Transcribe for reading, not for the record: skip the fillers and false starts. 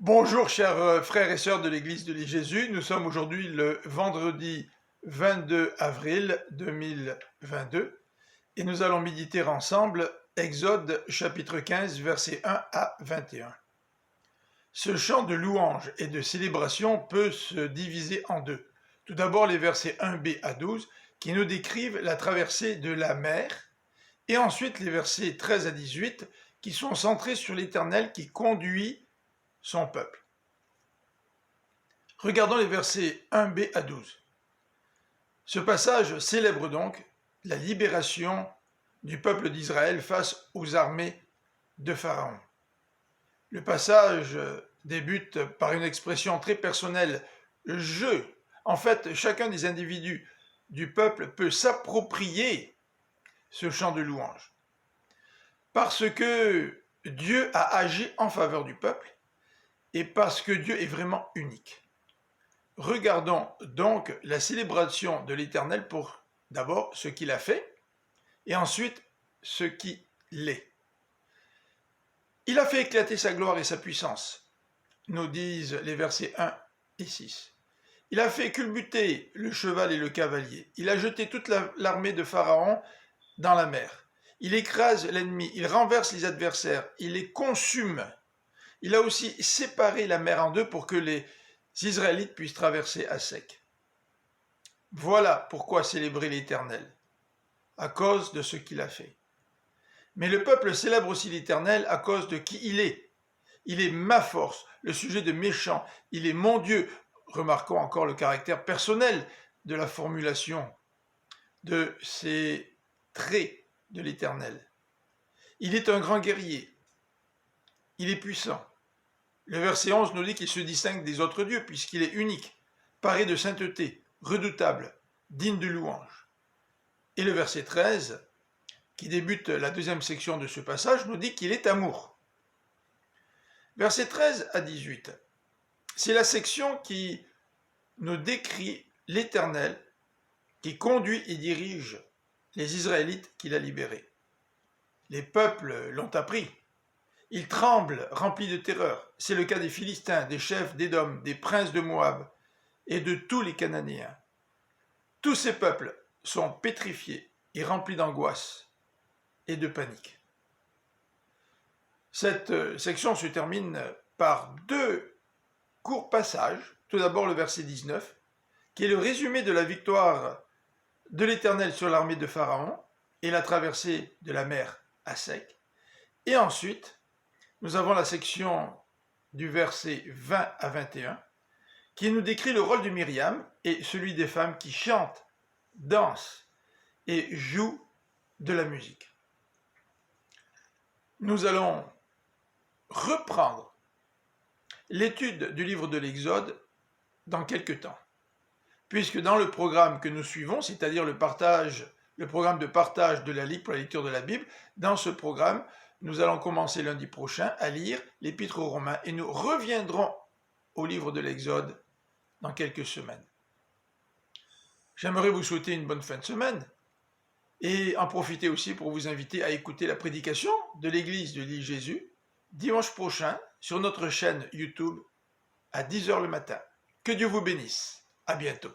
Bonjour chers frères et sœurs de l'Église de Jésus, nous sommes aujourd'hui le vendredi 22 avril 2022 et nous allons méditer ensemble Exode chapitre 15 versets 1 à 21. Ce chant de louange et de célébration peut se diviser en deux. Tout d'abord les versets 1b à 12 qui nous décrivent la traversée de la mer et ensuite les versets 13 à 18 qui sont centrés sur l'Éternel qui conduit son peuple. Regardons les versets 1b à 12. Ce passage célèbre donc la libération du peuple d'Israël face aux armées de Pharaon. Le passage débute par une expression très personnelle, je. En fait, chacun des individus du peuple peut s'approprier ce chant de louange. Parce que Dieu a agi en faveur du peuple et parce que Dieu est vraiment unique. Regardons donc la célébration de l'Éternel pour d'abord ce qu'il a fait et ensuite ce qu'il est. Il a fait éclater sa gloire et sa puissance, nous disent les versets 1 et 6. Il a fait culbuter le cheval et le cavalier. Il a jeté toute l'armée de Pharaon dans la mer. Il écrase l'ennemi, il renverse les adversaires, il les consume. Il a aussi séparé la mer en deux pour que les Israélites puissent traverser à sec. Voilà pourquoi célébrer l'Éternel, à cause de ce qu'il a fait. Mais le peuple célèbre aussi l'Éternel à cause de qui il est. Il est ma force, le sujet de méchant, il est mon Dieu. Remarquons encore le caractère personnel de la formulation de ces traits de l'Éternel. Il est un grand guerrier, il est puissant. Le verset 11 nous dit qu'il se distingue des autres dieux puisqu'il est unique, paré de sainteté, redoutable, digne de louange. Et le verset 13, qui débute la deuxième section de ce passage, nous dit qu'il est amour. Versets 13 à 18, c'est la section qui nous décrit l'Éternel qui conduit et dirige les Israélites qu'il a libérés. Les peuples l'ont appris. Ils tremblent, remplis de terreur. C'est le cas des Philistins, des chefs d'Édom, des princes de Moab et de tous les Cananéens. Tous ces peuples sont pétrifiés et remplis d'angoisse et de panique. Cette section se termine par deux courts passages. Tout d'abord le verset 19, qui est le résumé de la victoire de l'Éternel sur l'armée de Pharaon et la traversée de la mer à sec. Et ensuite, nous avons la section du verset 20 à 21 qui nous décrit le rôle de Myriam et celui des femmes qui chantent, dansent et jouent de la musique. Nous allons reprendre l'étude du livre de l'Exode dans quelques temps, puisque dans le programme que nous suivons, c'est-à-dire le programme de partage de la Ligue pour la lecture de la Bible, dans ce programme, nous allons commencer lundi prochain à lire l'Épître aux Romains et nous reviendrons au livre de l'Exode dans quelques semaines. J'aimerais vous souhaiter une bonne fin de semaine et en profiter aussi pour vous inviter à écouter la prédication de l'Église de l'île Jésus dimanche prochain sur notre chaîne YouTube à 10h le matin. Que Dieu vous bénisse. À bientôt.